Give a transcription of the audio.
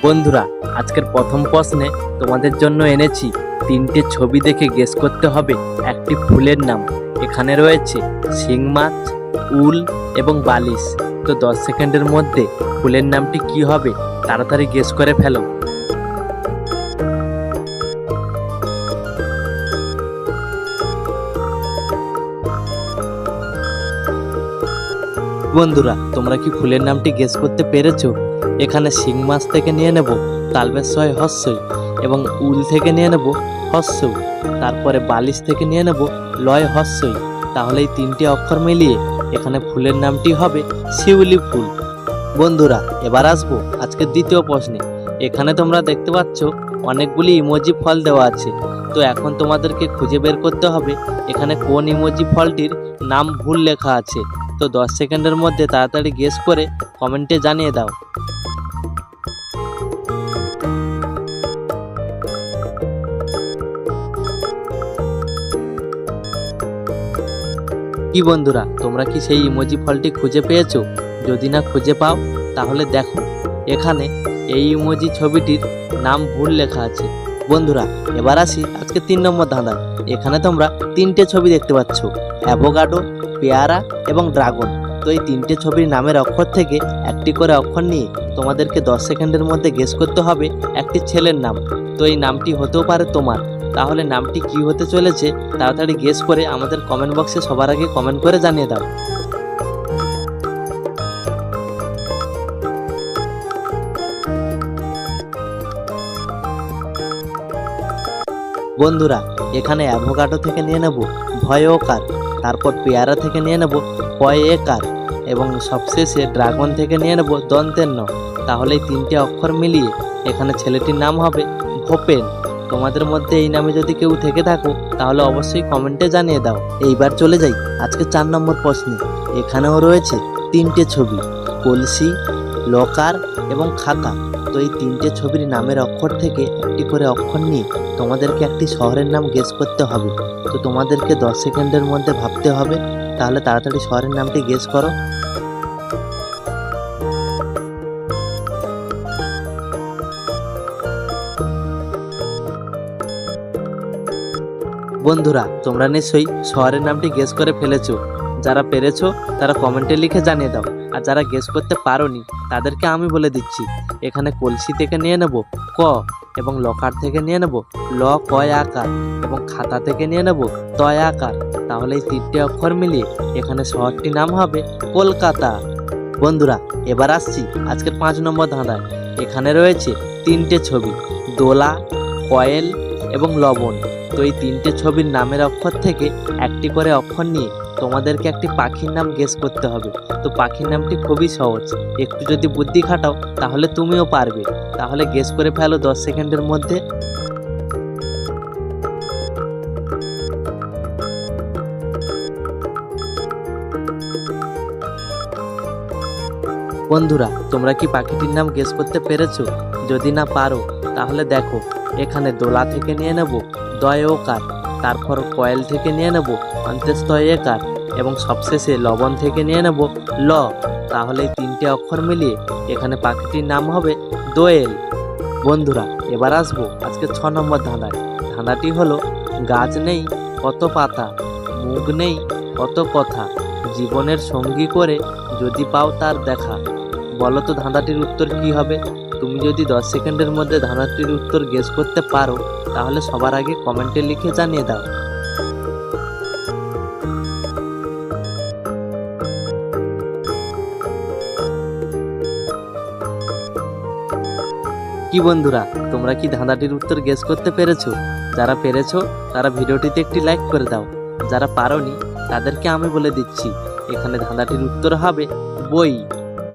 বন্ধুরা, আজকের প্রথম প্রশ্নে তোমাদের জন্য এনেছি তিনটে ছবি দেখে গেস করতে হবে একটি ফুলের নাম। এখানে রয়েছে শিং মাছ, উল এবং বালিশ। তো 10 সেকেন্ডের মধ্যে ফুলের নামটি কি হবে তাড়াতাড়ি গেস করে ফেলো। বন্ধুরা, তোমরা কি ফুলের নামটি গেস করতে পেরেছো? এখানে শিং মাছ থেকে নিয়ে নেব তালবেশ্বয় হস্যই এবং উল থেকে নিয়ে নেব হস্যউ, তারপরে বালিশ থেকে নিয়ে নেব লয় হস্যই। তাহলে এই তিনটি অক্ষর মিলিয়ে এখানে ফুলের নামটি হবে শিউলি ফুল। বন্ধুরা, এবার আসবো আজকের দ্বিতীয় প্রশ্নে। এখানে তোমরা দেখতে পাচ্ছ অনেকগুলি ইমোজি ফল দেওয়া আছে। তো এখন তোমাদেরকে খুঁজে বের করতে হবে এখানে কোন ইমোজি ফলটির নাম ভুল লেখা আছে। তো 10 সেকেন্ডের মধ্যে তাড়াতাড়ি গেস করে কমেন্টে জানিয়ে দাও। কি বন্ধুরা, তোমরা কি সেই ইমোজি ফলটি খুঁজে পেয়েছো? যদি না খুঁজে পাও তাহলে দেখো এখানে এই ইমোজি ছবিটির নাম ভুল লেখা আছে। বন্ধুরা, এবার আসি আজকে 3 নম্বর ধাঁধায়। এখানে তোমরা তিনটে ছবি দেখতে পাচ্ছ, অ্যাভোকাডো, পেয়ারা এবং ড্রাগন। তো এই তিনটে ছবির নামের অক্ষর থেকে একটি করে অক্ষর নিয়ে তোমাদেরকে 10 সেকেন্ডের মধ্যে গেস করতে হবে একটি ছেলের নাম। তো এই নামটি হতেও পারে তোমার। তাহলে নামটি কি হতে চলেছে তাড়াতাড়ি গেস করে আমাদের কমেন্ট বক্সে সবার আগে কমেন্ট করে জানিয়ে দাও। বন্ধুরা, এখানে অ্যাভোকাডো থেকে নিয়ে নেব ভয়কার, তারপর পেয়ারা থেকে নিয়ে নেব পয়েকার এবং সবশেষে ড্রাগন থেকে নিয়ে নেব দন্তের ন। তাহলে এই তিনটে অক্ষর মিলিয়ে এখানে ছেলেটির নাম হবে ভোপেন। তোমাদের মধ্যে এই নামে যদি কেউ থেকে থাকো তাহলে অবশ্যই কমেন্টে জানিয়ে দাও। এইবার চলে যাই আজকে 4 নম্বর প্রশ্নে। এখানেও রয়েছে তিনটে ছবি, কলসি, লকার এবং খাতা। তো এই তিনটে ছবির নামের অক্ষর থেকে একটি করে অক্ষর নিয়ে তোমাদেরকে একটি শহরের নাম গেস করতে হবে। তো তোমাদেরকে 10 সেকেন্ডের মধ্যে ভাবতে হবে। তাহলে তাড়াতাড়ি শহরের নামটি গেস করো। বন্ধুরা, তোমরা নিশ্চয়ই শহরের নামটি গেস করে ফেলেছো। যারা পেরেছো তারা কমেন্টে লিখে জানিয়ে দাও। আর যারা গেস করতে পারোনি তাদেরকে আমি বলে দিচ্ছি। এখানে কলসি থেকে নিয়ে নেব ক এবং লকার থেকে নিয়ে নেব ল কয় আকার এবং খাতা থেকে নিয়ে নেব তয় আকার। তাহলে এই তিনটে অক্ষর মিলিয়ে এখানে শহরটির নাম হবে কলকাতা। বন্ধুরা, এবার আসছি আজকের 5 নম্বর ধাঁধায়। এখানে রয়েছে তিনটে ছবি, দোলা, কয়েল এবং লবণ। তো এই তিনটে ছবির নামের অক্ষর থেকে একটি করে অক্ষর নিয়ে তোমাদেরকে একটি পাখির নাম গেস করতে হবে। তো পাখির নামটি খুবই সহজ, একটু যদি বুদ্ধি খাটাও তাহলে তুমিও পারবে। তাহলে গেস করে ফেলো 10 সেকেন্ডের মধ্যে। বন্ধুরা, তোমরা কি পাখিটির নাম গেস করতে পেরেছো? যদি না পারো তাহলে দেখো এখানে দোলা থেকে নিয়ে নেব দয়কার, তারপর কয়েল থেকে নিয়ে নেব অন্ত্যেস্তয়কার এবং সবশেষে লবণ থেকে নিয়ে নেব ল। তাহলে এই তিনটে অক্ষর মিলিয়ে এখানে পাখিটির নাম হবে দোয়েল। বন্ধুরা, এবার আসবো আজকে 6 নম্বর ধাঁধায়। ধাঁধাটি হলো গাছ নেই কত পাতা, মুখ নেই কত কথা, জীবনের সঙ্গী করে যদি পাও তার দেখা। বলো তো ধাঁধাটির উত্তর কি হবে? তুমি যদি 10 সেকেন্ডের মধ্যে ধাঁধাটির উত্তর গেস করতে পারো তাহলে সবার আগে কমেন্টে লিখে জানিয়ে দাও। কি বন্ধুরা, তোমরা কি ধাঁধাটির উত্তর গেস করতে পেরেছো? যারা পেরেছো তারা ভিডিওটিতে একটি লাইক করে দাও। যারা পারোনি তাদেরকে আমি বলে দিচ্ছি এখানে ধাঁধাটির উত্তর হবে বই।